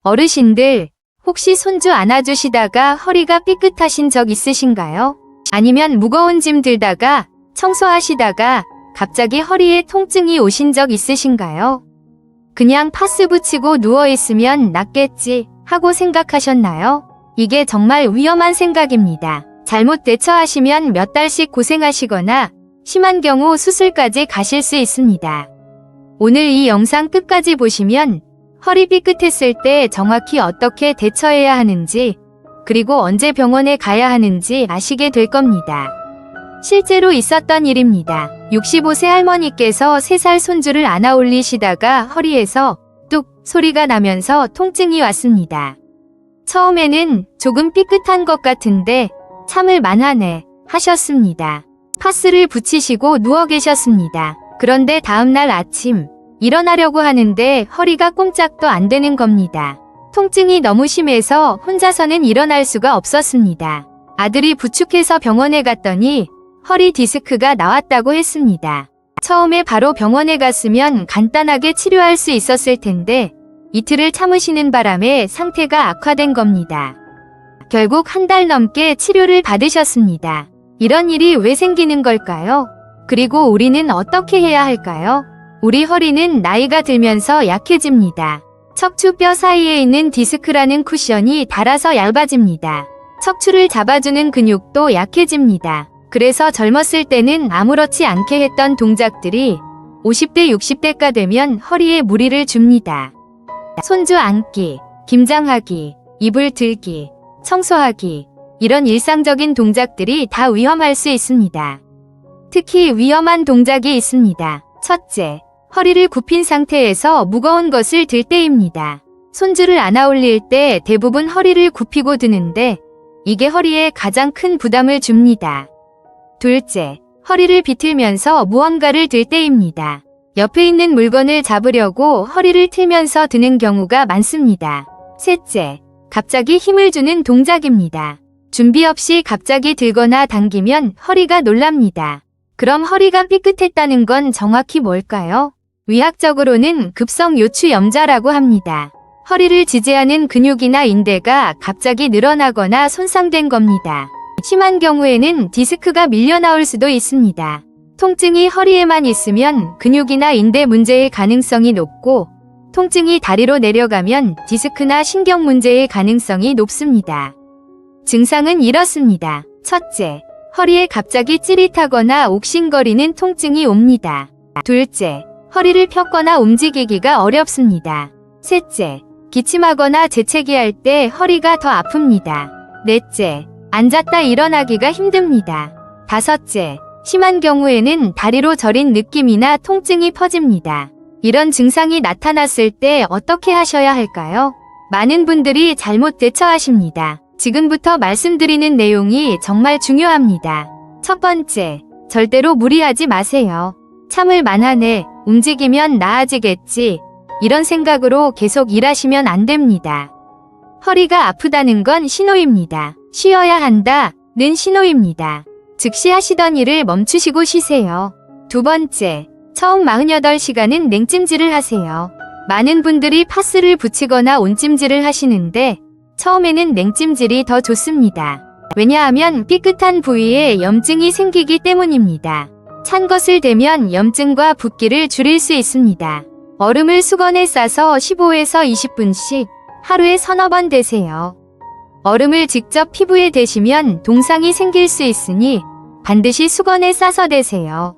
어르신들, 혹시 손주 안아주시다가 허리가 삐끗하신 적 있으신가요? 아니면 무거운 짐 들다가 청소하시다가 갑자기 허리에 통증이 오신 적 있으신가요? 그냥 파스 붙이고 누워있으면 낫겠지 하고 생각하셨나요? 이게 정말 위험한 생각입니다. 잘못 대처하시면 몇 달씩 고생하시거나 심한 경우 수술까지 가실 수 있습니다. 오늘 이 영상 끝까지 보시면 허리 삐끗했을 때 정확히 어떻게 대처해야 하는지, 그리고 언제 병원에 가야 하는지 아시게 될 겁니다. 실제로 있었던 일입니다. 65세 할머니께서 3살 손주를 안아 올리시다가 허리에서 뚝 소리가 나면서 통증이 왔습니다. 처음에는 조금 삐끗한 것 같은데 참을 만하네 하셨습니다. 파스를 붙이시고 누워 계셨습니다. 그런데 다음날 아침 일어나려고 하는데 허리가 꼼짝도 안 되는 겁니다. 통증이 너무 심해서 혼자서는 일어날 수가 없었습니다. 아들이 부축해서 병원에 갔더니 허리 디스크가 나왔다고 했습니다. 처음에 바로 병원에 갔으면 간단하게 치료할 수 있었을 텐데 이틀을 참으시는 바람에 상태가 악화된 겁니다. 결국 한 달 넘게 치료를 받으셨습니다. 이런 일이 왜 생기는 걸까요? 그리고 우리는 어떻게 해야 할까요? 우리 허리는 나이가 들면서 약해집니다. 척추뼈 사이에 있는 디스크라는 쿠션이 닳아서 얇아집니다. 척추를 잡아주는 근육도 약해집니다. 그래서 젊었을 때는 아무렇지 않게 했던 동작들이 50대, 60대가 되면 허리에 무리를 줍니다. 손주 안기, 김장하기, 이불 들기, 청소하기, 이런 일상적인 동작들이 다 위험할 수 있습니다. 특히 위험한 동작이 있습니다. 첫째, 허리를 굽힌 상태에서 무거운 것을 들 때입니다. 손주를 안아 올릴 때 대부분 허리를 굽히고 드는데 이게 허리에 가장 큰 부담을 줍니다. 둘째, 허리를 비틀면서 무언가를 들 때입니다. 옆에 있는 물건을 잡으려고 허리를 틀면서 드는 경우가 많습니다. 셋째, 갑자기 힘을 주는 동작입니다. 준비 없이 갑자기 들거나 당기면 허리가 놀랍니다. 그럼 허리가 삐끗했다는 건 정확히 뭘까요? 의학적으로는 급성 요추염좌라고 합니다. 허리를 지지하는 근육이나 인대가 갑자기 늘어나거나 손상된 겁니다. 심한 경우에는 디스크가 밀려나올 수도 있습니다. 통증이 허리에만 있으면 근육이나 인대 문제의 가능성이 높고, 통증이 다리로 내려가면 디스크나 신경 문제의 가능성이 높습니다. 증상은 이렇습니다. 첫째, 허리에 갑자기 찌릿하거나 옥신거리는 통증이 옵니다. 둘째, 허리를 펴거나 움직이기가 어렵습니다. 셋째, 기침하거나 재채기할 때 허리가 더 아픕니다. 넷째, 앉았다 일어나기가 힘듭니다. 다섯째, 심한 경우에는 다리로 저린 느낌이나 통증이 퍼집니다. 이런 증상이 나타났을 때 어떻게 하셔야 할까요? 많은 분들이 잘못 대처하십니다. 지금부터 말씀드리는 내용이 정말 중요합니다. 첫 번째, 절대로 무리하지 마세요. 참을 만하네, 움직이면 나아지겠지, 이런 생각으로 계속 일하시면 안 됩니다. 허리가 아프다는 건 신호입니다. 쉬어야 한다는 신호입니다. 즉시 하시던 일을 멈추시고 쉬세요. 두 번째, 처음 48시간은 냉찜질을 하세요. 많은 분들이 파스를 붙이거나 온찜질을 하시는데 처음에는 냉찜질이 더 좋습니다. 왜냐하면 삐끗한 부위에 염증이 생기기 때문입니다. 찬 것을 대면 염증과 붓기를 줄일 수 있습니다. 얼음을 수건에 싸서 15에서 20분씩 하루에 서너 번 대세요. 얼음을 직접 피부에 대시면 동상이 생길 수 있으니 반드시 수건에 싸서 대세요.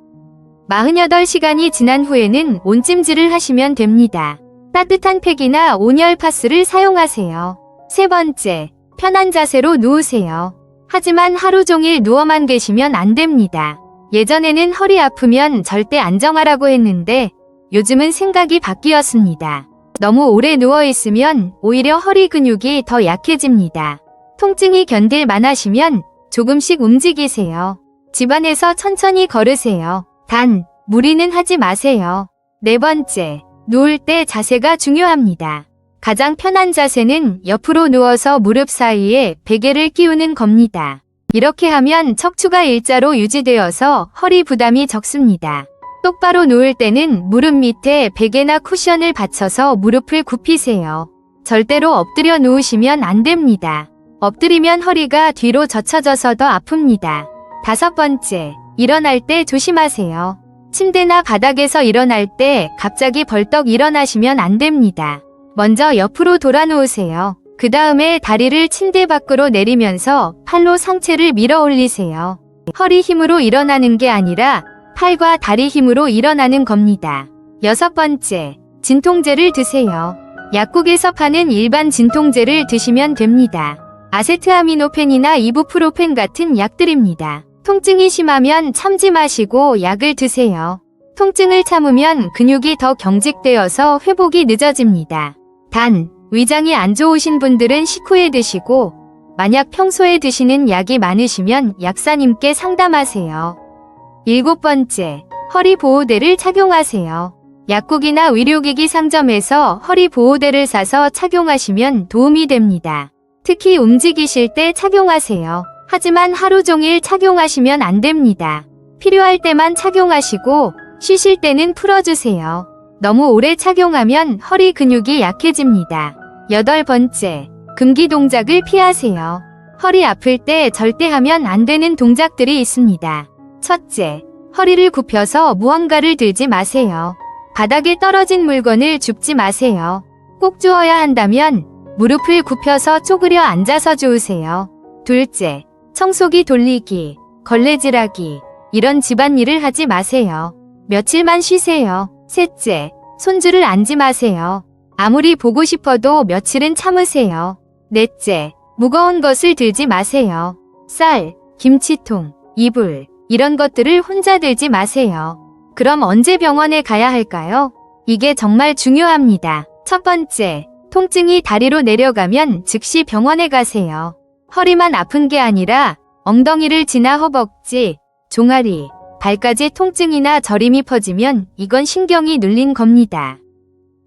48시간이 지난 후에는 온찜질을 하시면 됩니다. 따뜻한 팩이나 온열 파스를 사용하세요. 세 번째, 편한 자세로 누우세요. 하지만 하루 종일 누워만 계시면 안 됩니다. 예전에는 허리 아프면 절대 안정하라고 했는데 요즘은 생각이 바뀌었습니다. 너무 오래 누워있으면 오히려 허리 근육이 더 약해집니다. 통증이 견딜 만하시면 조금씩 움직이세요. 집안에서 천천히 걸으세요. 단, 무리는 하지 마세요. 네 번째, 누울 때 자세가 중요합니다. 가장 편한 자세는 옆으로 누워서 무릎 사이에 베개를 끼우는 겁니다. 이렇게 하면 척추가 일자로 유지되어서 허리 부담이 적습니다. 똑바로 누울 때는 무릎 밑에 베개나 쿠션을 받쳐서 무릎을 굽히세요. 절대로 엎드려 누우시면 안 됩니다. 엎드리면 허리가 뒤로 젖혀져서 더 아픕니다. 5번째, 일어날 때 조심하세요. 침대나 바닥에서 일어날 때 갑자기 벌떡 일어나시면 안 됩니다. 먼저 옆으로 돌아 누우세요. 그 다음에 다리를 침대 밖으로 내리면서 팔로 상체를 밀어 올리세요. 허리 힘으로 일어나는 게 아니라 팔과 다리 힘으로 일어나는 겁니다. 6번째, 진통제를 드세요. 약국에서 파는 일반 진통제를 드시면 됩니다. 아세트아미노펜이나 이부프로펜 같은 약들입니다. 통증이 심하면 참지 마시고 약을 드세요. 통증을 참으면 근육이 더 경직되어서 회복이 늦어집니다. 단, 위장이 안 좋으신 분들은 식후에 드시고 만약 평소에 드시는 약이 많으시면 약사님께 상담하세요. 7번째, 허리 보호대를 착용하세요. 약국이나 의료기기 상점에서 허리 보호대를 사서 착용하시면 도움이 됩니다. 특히 움직이실 때 착용하세요. 하지만 하루 종일 착용하시면 안 됩니다. 필요할 때만 착용하시고 쉬실 때는 풀어주세요. 너무 오래 착용하면 허리 근육이 약해집니다. 8번째, 금기 동작을 피하세요. 허리 아플 때 절대 하면 안 되는 동작들이 있습니다. 첫째, 허리를 굽혀서 무언가를 들지 마세요. 바닥에 떨어진 물건을 줍지 마세요. 꼭 주워야 한다면 무릎을 굽혀서 쪼그려 앉아서 주우세요. 둘째, 청소기 돌리기, 걸레질하기, 이런 집안일을 하지 마세요. 며칠만 쉬세요. 셋째, 손주를 안지 마세요. 아무리 보고 싶어도 며칠은 참으세요. 넷째, 무거운 것을 들지 마세요. 쌀, 김치통, 이불, 이런 것들을 혼자 들지 마세요. 그럼 언제 병원에 가야 할까요? 이게 정말 중요합니다. 첫 번째, 통증이 다리로 내려가면 즉시 병원에 가세요. 허리만 아픈 게 아니라 엉덩이를 지나 허벅지, 종아리, 발까지 통증이나 저림이 퍼지면 이건 신경이 눌린 겁니다.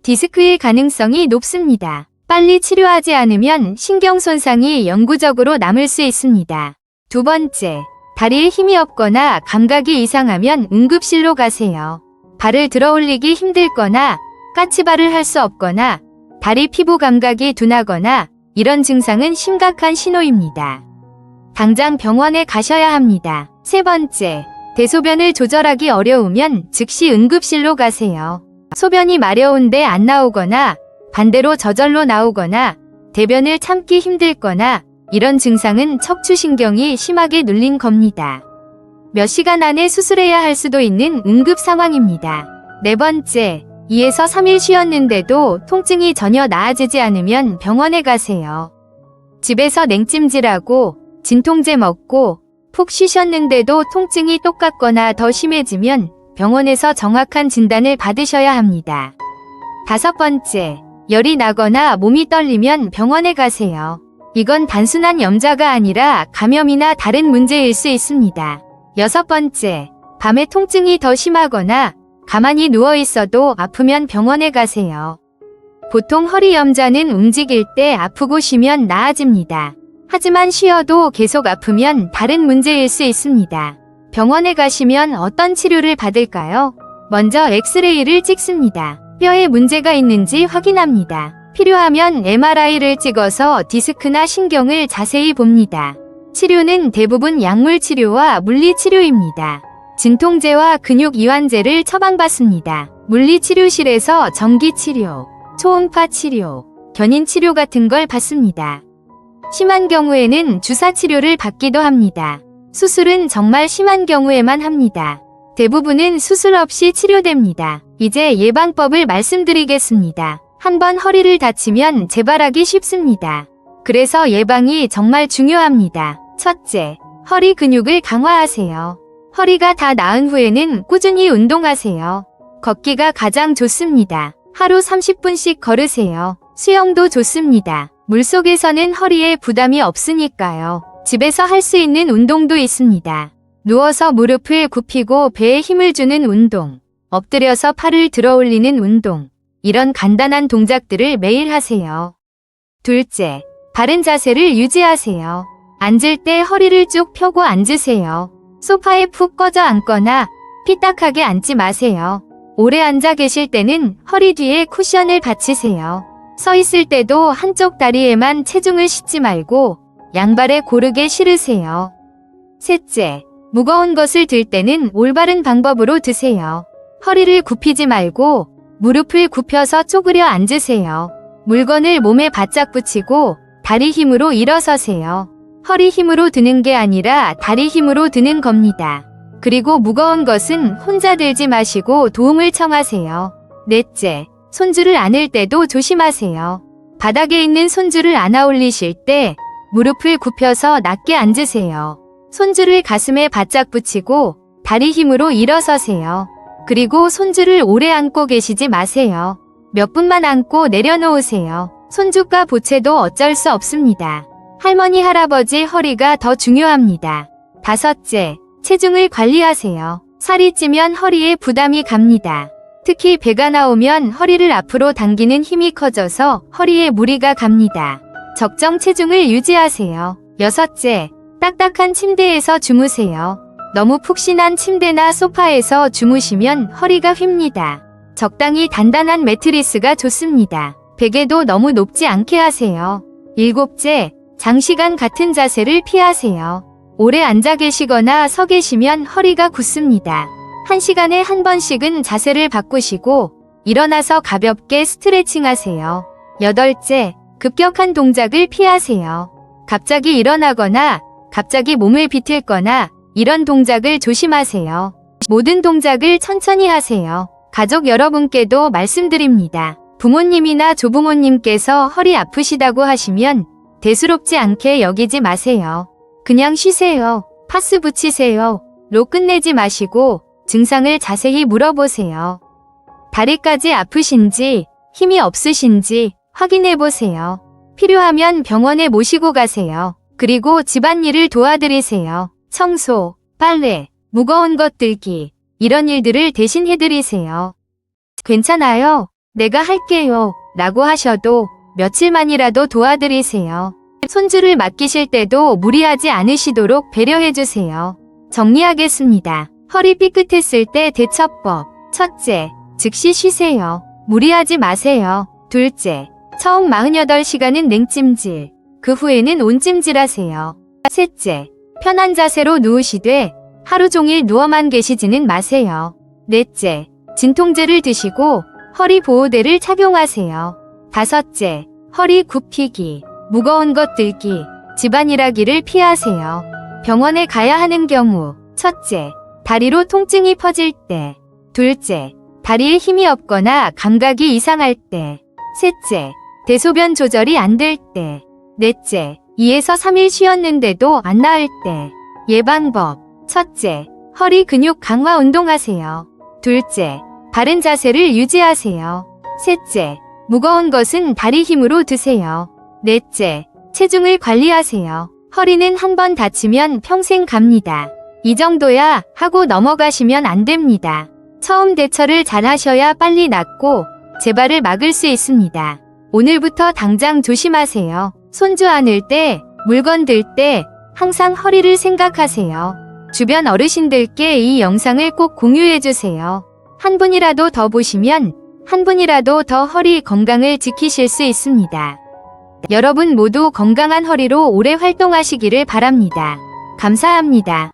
디스크일 가능성이 높습니다. 빨리 치료하지 않으면 신경 손상이 영구적으로 남을 수 있습니다. 두 번째, 다리에 힘이 없거나 감각이 이상하면 응급실로 가세요. 발을 들어 올리기 힘들거나 까치발을 할 수 없거나 다리 피부 감각이 둔하거나 이런 증상은 심각한 신호입니다. 당장 병원에 가셔야 합니다. 세 번째, 대소변을 조절하기 어려우면 즉시 응급실로 가세요. 소변이 마려운데 안 나오거나 반대로 저절로 나오거나 대변을 참기 힘들거나 이런 증상은 척추신경이 심하게 눌린 겁니다. 몇 시간 안에 수술해야 할 수도 있는 응급 상황입니다. 네 번째, 2에서 3일 쉬었는데도 통증이 전혀 나아지지 않으면 병원에 가세요. 집에서 냉찜질하고 진통제 먹고 푹 쉬셨는데도 통증이 똑같거나 더 심해지면 병원에서 정확한 진단을 받으셔야 합니다. 5번째, 열이 나거나 몸이 떨리면 병원에 가세요. 이건 단순한 염자가 아니라 감염이나 다른 문제일 수 있습니다. 6번째, 밤에 통증이 더 심하거나 가만히 누워 있어도 아프면 병원에 가세요. 보통 허리 염자는 움직일 때 아프고 쉬면 나아집니다. 하지만 쉬어도 계속 아프면 다른 문제일 수 있습니다. 병원에 가시면 어떤 치료를 받을까요? 먼저 엑스레이를 찍습니다. 뼈에 문제가 있는지 확인합니다. 필요하면 MRI를 찍어서 디스크나 신경을 자세히 봅니다. 치료는 대부분 약물 치료와 물리 치료입니다. 진통제와 근육 이완제를 처방받습니다. 물리치료실에서 전기치료, 초음파 치료, 견인치료 같은 걸 받습니다. 심한 경우에는 주사치료를 받기도 합니다. 수술은 정말 심한 경우에만 합니다. 대부분은 수술 없이 치료됩니다. 이제 예방법을 말씀드리겠습니다. 한번 허리를 다치면 재발하기 쉽습니다. 그래서 예방이 정말 중요합니다. 첫째, 허리 근육을 강화하세요. 허리가 다 나은 후에는 꾸준히 운동하세요. 걷기가 가장 좋습니다. 하루 30분씩 걸으세요. 수영도 좋습니다. 물속에서는 허리에 부담이 없으니까요. 집에서 할 수 있는 운동도 있습니다. 누워서 무릎을 굽히고 배에 힘을 주는 운동, 엎드려서 팔을 들어 올리는 운동, 이런 간단한 동작들을 매일 하세요. 둘째, 바른 자세를 유지하세요. 앉을 때 허리를 쭉 펴고 앉으세요. 소파에 푹 꺼져 앉거나 삐딱하게 앉지 마세요. 오래 앉아 계실 때는 허리 뒤에 쿠션을 받치세요. 서 있을 때도 한쪽 다리에만 체중을 싣지 말고 양발에 고르게 실으세요. 셋째, 무거운 것을 들 때는 올바른 방법으로 드세요. 허리를 굽히지 말고 무릎을 굽혀서 쪼그려 앉으세요. 물건을 몸에 바짝 붙이고 다리 힘으로 일어서세요. 허리 힘으로 드는 게 아니라 다리 힘으로 드는 겁니다. 그리고 무거운 것은 혼자 들지 마시고 도움을 청하세요. 넷째, 손줄을 안을 때도 조심하세요. 바닥에 있는 손줄을 안아 올리실 때 무릎을 굽혀서 낮게 앉으세요. 손줄을 가슴에 바짝 붙이고 다리 힘으로 일어서세요. 그리고 손줄을 오래 안고 계시지 마세요. 몇 분만 안고 내려놓으세요. 손주가 보채도 어쩔 수 없습니다. 할머니, 할아버지 허리가 더 중요합니다. 다섯째, 체중을 관리하세요. 살이 찌면 허리에 부담이 갑니다. 특히 배가 나오면 허리를 앞으로 당기는 힘이 커져서 허리에 무리가 갑니다. 적정 체중을 유지하세요. 여섯째, 딱딱한 침대에서 주무세요. 너무 푹신한 침대나 소파에서 주무시면 허리가 휩니다. 적당히 단단한 매트리스가 좋습니다. 베개도 너무 높지 않게 하세요. 일곱째, 장시간 같은 자세를 피하세요. 오래 앉아 계시거나 서 계시면 허리가 굳습니다. 1시간에 한 번씩은 자세를 바꾸시고 일어나서 가볍게 스트레칭 하세요. 여덟째, 급격한 동작을 피하세요. 갑자기 일어나거나 갑자기 몸을 비틀거나 이런 동작을 조심하세요. 모든 동작을 천천히 하세요. 가족 여러분께도 말씀드립니다. 부모님이나 조부모님께서 허리 아프시다고 하시면 대수롭지 않게 여기지 마세요. 그냥 쉬세요. 파스 붙이세요. 로 끝내지 마시고 증상을 자세히 물어보세요. 다리까지 아프신지 힘이 없으신지 확인해 보세요. 필요하면 병원에 모시고 가세요. 그리고 집안일을 도와드리세요. 청소, 빨래, 무거운 것 들기 이런 일들을 대신 해드리세요. 괜찮아요. 내가 할게요. 라고 하셔도 며칠만이라도 도와드리세요. 손주를 맡기실 때도 무리하지 않으시도록 배려해주세요. 정리하겠습니다. 허리 삐끗했을 때 대처법. 첫째, 즉시 쉬세요. 무리하지 마세요. 둘째, 처음 48시간은 냉찜질. 그 후에는 온찜질 하세요. 셋째, 편한 자세로 누우시되 하루 종일 누워만 계시지는 마세요. 넷째, 진통제를 드시고 허리 보호대를 착용하세요. 다섯째, 허리 굽히기, 무거운 것 들기, 집안일하기를 피하세요. 병원에 가야 하는 경우, 첫째, 다리로 통증이 퍼질 때. 둘째, 다리에 힘이 없거나 감각이 이상할 때. 셋째, 대소변 조절이 안 될 때. 넷째, 2에서 3일 쉬었는데도 안 나을 때. 예방법. 첫째, 허리 근육 강화 운동하세요. 둘째, 바른 자세를 유지하세요. 셋째, 무거운 것은 다리 힘으로 드세요. 넷째, 체중을 관리하세요. 허리는 한 번 다치면 평생 갑니다. 이 정도야 하고 넘어가시면 안 됩니다. 처음 대처를 잘 하셔야 빨리 낫고 재발을 막을 수 있습니다. 오늘부터 당장 조심하세요. 손주 안을 때, 물건 들 때 항상 허리를 생각하세요. 주변 어르신들께 이 영상을 꼭 공유해주세요. 한 분이라도 더 보시면 한 분이라도 더 허리 건강을 지키실 수 있습니다. 여러분 모두 건강한 허리로 오래 활동하시기를 바랍니다. 감사합니다.